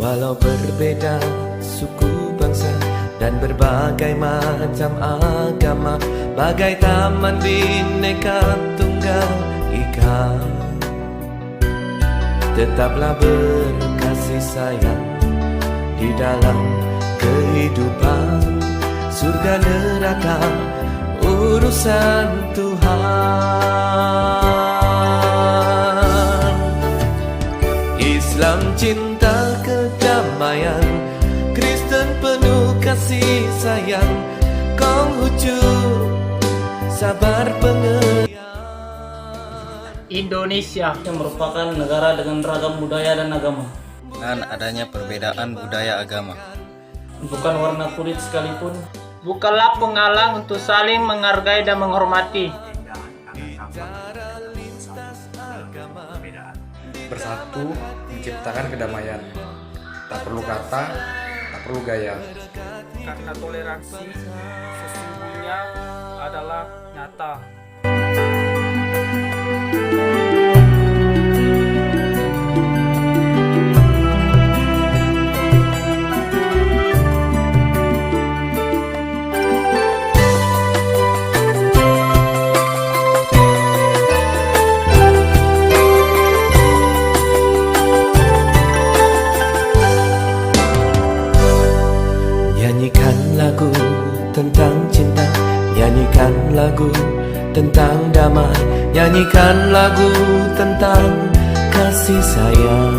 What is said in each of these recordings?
Walau berbeda suku bangsa dan berbagai macam agama, bagai taman bineka tunggal ika. Tetaplah berkasih sayang di dalam kehidupan. Surga neraka urusan Tuhan. Islam cinta kedamaian, Kristen penuh kasih sayang, Konghucu sabar pengertian. Indonesia yang merupakan negara dengan ragam budaya dan agama, dengan adanya perbedaan budaya agama. bukan warna kulit sekalipun, bukanlah penghalang untuk saling menghargai dan menghormati. Bersatu menciptakan kedamaian. Tak perlu kata, tak perlu gaya. Karena toleransi sesungguhnya adalah nyata. Nyanyikan lagu tentang cinta, nyanyikan lagu tentang damai, nyanyikan lagu tentang kasih sayang,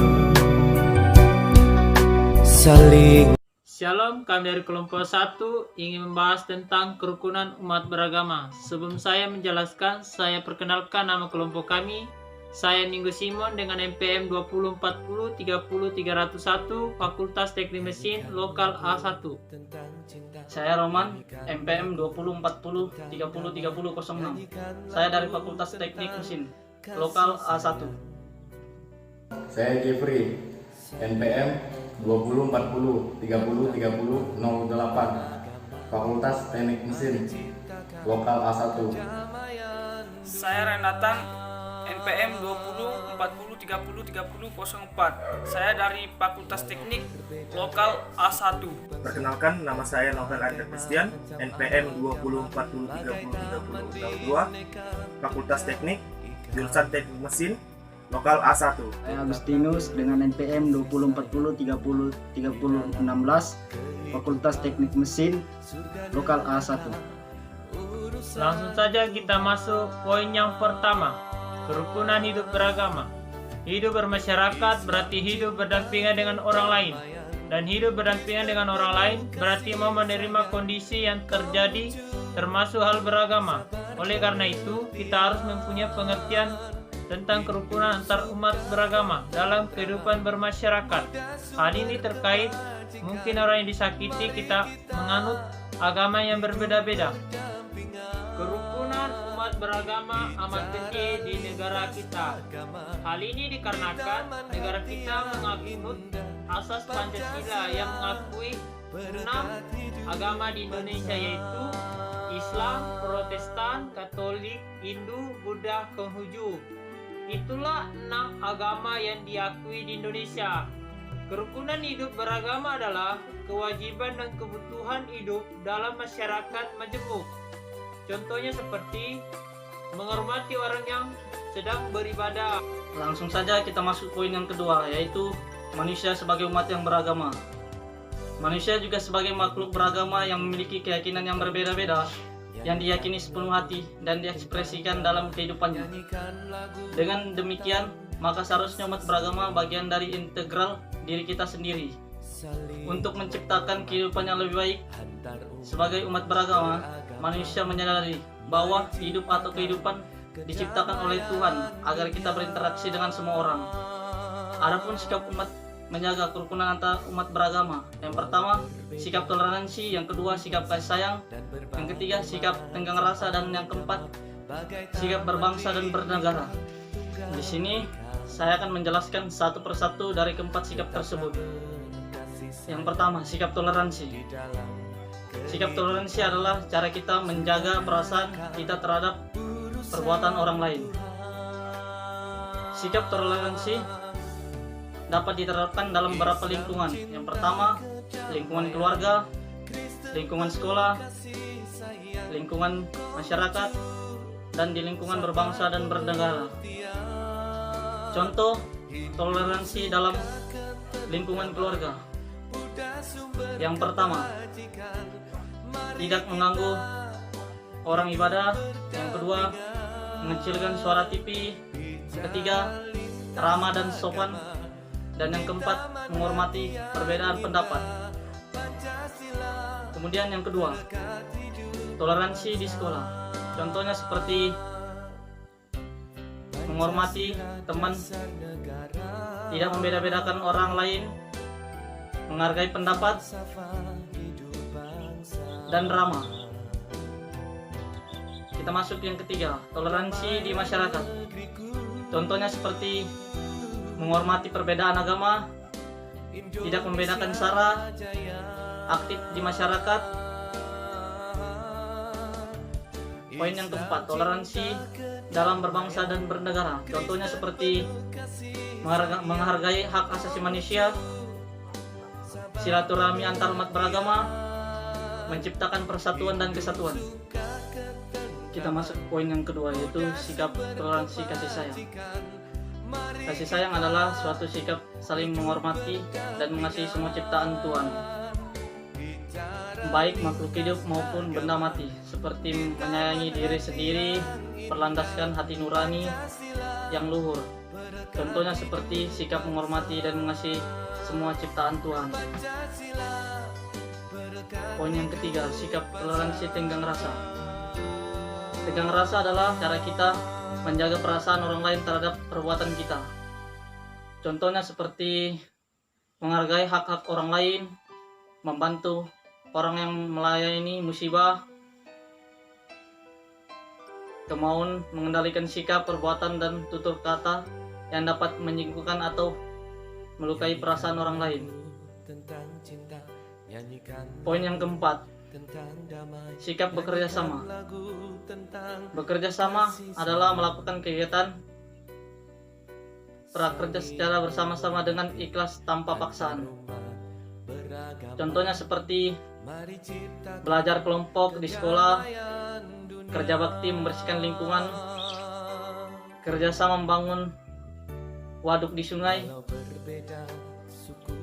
saling. Shalom, kami dari kelompok 1 ingin membahas tentang kerukunan umat beragama. Sebelum saya menjelaskan, saya perkenalkan nama kelompok kami. Saya Minggu Simon dengan NPM 2040 30 301 Fakultas Teknik Mesin Lokal A1. Saya Roman, MPM 2040 30 30 06. Saya dari Fakultas Teknik Mesin Lokal A1. Saya Jeffrey, NPM 2040 30 30 08, Fakultas Teknik Mesin Lokal A1. Saya Renatan, NPM 20 40 30 30 04. Saya dari Fakultas Teknik Lokal A1. Perkenalkan, nama saya Novel Arda Christian, NPM 20 40 30 30 02, Fakultas Teknik, jurusan Teknik Mesin, Lokal A1. Saya Agustinus dengan NPM 20 40 30 30 16, Fakultas Teknik Mesin, Lokal A1. Langsung saja kita masuk poin yang pertama. Kerukunan hidup beragama. Hidup bermasyarakat berarti hidup berdampingan dengan orang lain. Dan hidup berdampingan dengan orang lain berarti mau menerima kondisi yang terjadi termasuk hal beragama. Oleh karena itu, kita harus mempunyai pengertian tentang kerukunan antar umat beragama dalam kehidupan bermasyarakat. Hal ini terkait mungkin orang yang disakiti kita menganut agama yang berbeda-beda. Kerukunan umat beragama amat tinggi di negara kita. Hal ini dikarenakan negara kita menganut asas Pancasila yang mengakui 6 agama di Indonesia, yaitu Islam, Protestan, Katolik, Hindu, Buddha, Konghucu. Itulah 6 agama yang diakui di Indonesia. Kerukunan hidup beragama adalah kewajiban dan kebutuhan hidup dalam masyarakat majemuk. Contohnya seperti menghormati orang yang sedang beribadah. Langsung saja kita masuk poin yang kedua, yaitu manusia sebagai umat yang beragama. Manusia juga sebagai makhluk beragama yang memiliki keyakinan yang berbeda-beda, yang diyakini sepenuh hati dan diekspresikan dalam kehidupannya. Dengan demikian, maka seharusnya umat beragama bagian dari integral diri kita sendiri. Untuk menciptakan kehidupan yang lebih baik, sebagai umat beragama, manusia menyadari bahwa hidup atau kehidupan diciptakan oleh Tuhan agar kita berinteraksi dengan semua orang. Adapun sikap umat menjaga kerukunan antar umat beragama. Yang pertama, sikap toleransi. Yang kedua, sikap kasih sayang. Yang ketiga, sikap tenggang rasa. Dan yang keempat, sikap berbangsa dan bernegara. Di sini saya akan menjelaskan satu persatu dari keempat sikap tersebut. Yang pertama, sikap toleransi. Sikap toleransi adalah cara kita menjaga perasaan kita terhadap perbuatan orang lain. Sikap toleransi dapat diterapkan dalam beberapa lingkungan. Yang pertama, lingkungan keluarga, lingkungan sekolah, lingkungan masyarakat, dan di lingkungan berbangsa dan bernegara. Contoh, toleransi dalam lingkungan keluarga. Yang pertama, tidak mengganggu orang ibadah. Yang kedua, mengecilkan suara TV. Yang ketiga, ramah dan sopan. Dan yang keempat, menghormati perbedaan pendapat. Kemudian yang kedua, toleransi di sekolah. Contohnya seperti menghormati teman, tidak membeda-bedakan orang lain, menghargai pendapat, dan ramah. Kita masuk yang ketiga, toleransi di masyarakat. Contohnya seperti menghormati perbedaan agama, tidak membedakan sara, aktif di masyarakat. Poin yang keempat, toleransi dalam berbangsa dan bernegara. Contohnya seperti menghargai hak asasi manusia, silaturahmi antar umat beragama, menciptakan persatuan dan kesatuan. Kita masuk ke poin yang kedua, yaitu sikap toleransi kasih sayang. Kasih sayang adalah suatu sikap saling menghormati dan mengasihi semua ciptaan Tuhan, baik makhluk hidup maupun benda mati, seperti menyayangi diri sendiri, berlandaskan hati nurani yang luhur. Contohnya seperti sikap menghormati dan mengasihi semua ciptaan Tuhan. Poin yang ketiga, sikap toleransi tenggang rasa. Tenggang rasa adalah cara kita menjaga perasaan orang lain terhadap perbuatan kita. Contohnya seperti menghargai hak-hak orang lain, membantu orang yang melayani musibah, kemauan mengendalikan sikap, perbuatan, dan tutur kata yang dapat menyinggung atau melukai perasaan orang lain. Poin yang keempat, sikap bekerja sama. Bekerja sama adalah melakukan kegiatan prakerja secara bersama-sama dengan ikhlas tanpa paksaan. Contohnya seperti belajar kelompok di sekolah, kerja bakti membersihkan lingkungan, kerjasama membangun waduk di sungai,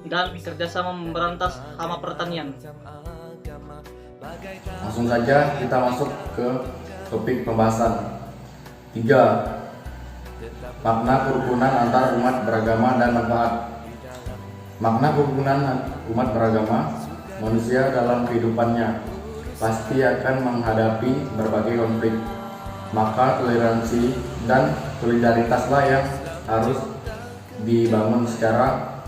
dan kerjasama memberantas hama pertanian. Langsung saja kita masuk ke topik pembahasan. 3. Makna kerukunan antar umat beragama dan manfaat. Makna kerukunan umat beragama, manusia dalam kehidupannya pasti akan menghadapi berbagai konflik. Maka toleransi dan solidaritaslah yang harus dibangun secara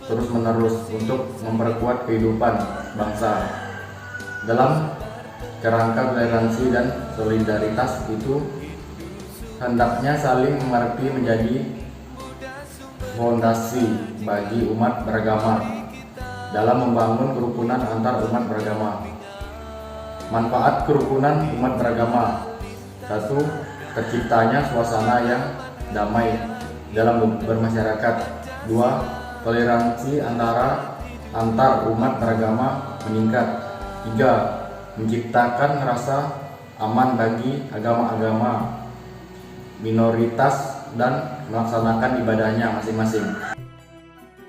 terus-menerus untuk memperkuat kehidupan bangsa. Dalam kerangka toleransi dan solidaritas itu hendaknya saling mengerti menjadi fondasi bagi umat beragama dalam membangun kerukunan antar umat beragama. Manfaat kerukunan umat beragama: 1. Terciptanya suasana yang damai dalam bermasyarakat. 2. Toleransi antar umat beragama meningkat. 3. Menciptakan rasa aman bagi agama-agama minoritas dan melaksanakan ibadahnya masing-masing.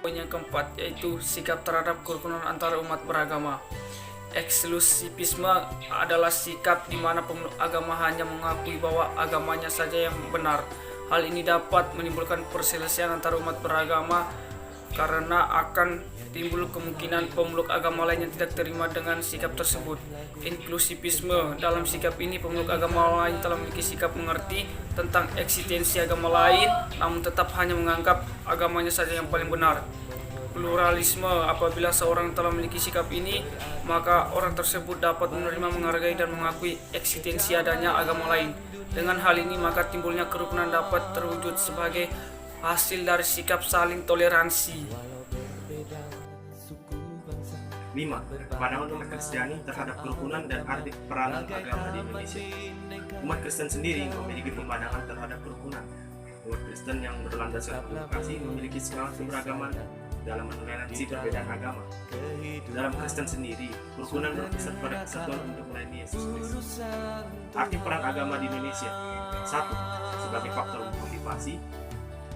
Poin yang keempat yaitu sikap terhadap kerukunan antara umat beragama. Eksklusivisme adalah sikap di mana pemeluk agama hanya mengakui bahwa agamanya saja yang benar. Hal ini dapat menimbulkan perselisihan antara umat beragama karena akan timbul kemungkinan pemeluk agama lain yang tidak terima dengan sikap tersebut. Inklusivisme, dalam sikap ini pemeluk agama lain telah memiliki sikap mengerti tentang eksistensi agama lain, namun tetap hanya menganggap agamanya saja yang paling benar. Pluralisme, apabila seorang telah memiliki sikap ini, maka orang tersebut dapat menerima, menghargai, dan mengakui eksistensi adanya agama lain. Dengan hal ini, maka timbulnya kerukunan dapat terwujud sebagai hasil dari sikap saling toleransi. 5. Pandangan umat Kristiani terhadap kerukunan dan arti peranan agama di Indonesia. Umat Kristen sendiri memiliki pandangan terhadap kerukunan. Umat Kristen yang berlandaskan penuh kasih memiliki semangat keberagaman dalam mentoleransi perbedaan agama. Dalam Kristen sendiri, kerukunan berpusat pada kesatuan untuk melayani Yesus Kristus. Arti peran agama di Indonesia: 1. Sebagai faktor motivasi,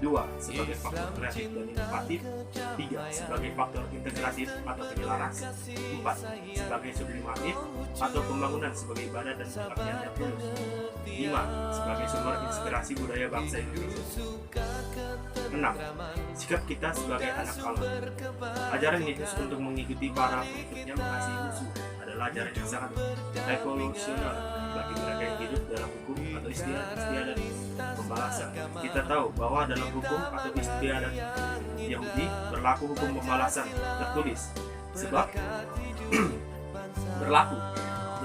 2. Sebagai faktor kreatif dan inovatif, 3. Sebagai faktor integratif atau penyelaras, 4. Sebagai sublimatif atau pembangunan sebagai ibadah dan pengabdian yang tulus, 5. Sebagai sumber inspirasi budaya bangsa Indonesia. 6. Sikap kita sebagai anak Allah. Ajaran Yesus untuk mengikuti para pengikutnya mengasihi musuh adalah ajaran yang sangat revolusioner bagi mereka yang hidup dalam hukum atau istiadat pembalasan. Kita tahu bahwa dalam hukum atau istiadat Yahudi berlaku hukum pembalasan tertulis, sebab berlaku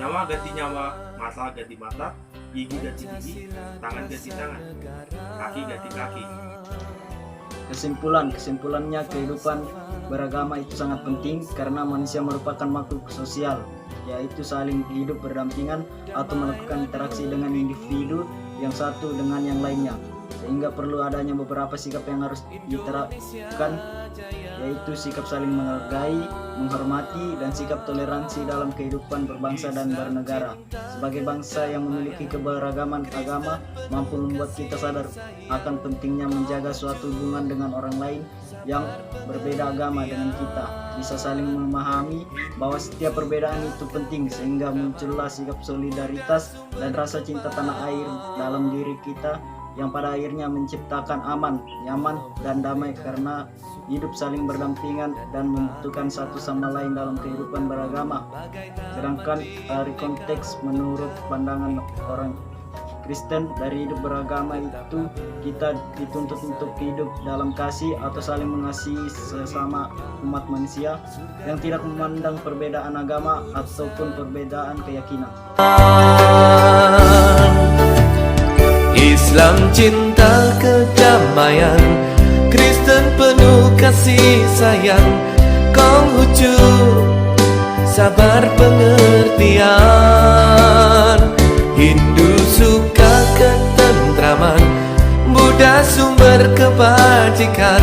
nyawa ganti nyawa, mata ganti mata, gigi ganti gigi, tangan ganti tangan, kaki ganti kaki. Kesimpulannya kehidupan beragama itu sangat penting karena manusia merupakan makhluk sosial, yaitu saling hidup berdampingan atau melakukan interaksi dengan individu yang satu dengan yang lainnya, sehingga perlu adanya beberapa sikap yang harus diterapkan, yaitu sikap saling menghargai, menghormati, dan sikap toleransi dalam kehidupan berbangsa dan bernegara. Sebagai bangsa yang memiliki keberagaman agama, mampu membuat kita sadar akan pentingnya menjaga suatu hubungan dengan orang lain yang berbeda agama dengan kita, bisa saling memahami bahwa setiap perbedaan itu penting, sehingga muncullah sikap solidaritas dan rasa cinta tanah air dalam diri kita, yang pada akhirnya menciptakan aman, nyaman, dan damai karena hidup saling berdampingan dan membutuhkan satu sama lain dalam kehidupan beragama. Sedangkan dari konteks menurut pandangan orang Kristen, dari hidup beragama itu kita dituntut untuk hidup dalam kasih atau saling mengasihi sesama umat manusia yang tidak memandang perbedaan agama ataupun perbedaan keyakinan. Islam cinta kedamaian, Kristen penuh kasih sayang, Konghucu sabar pengertian, Hindu suka ketentraman, Buddha sumber kebajikan,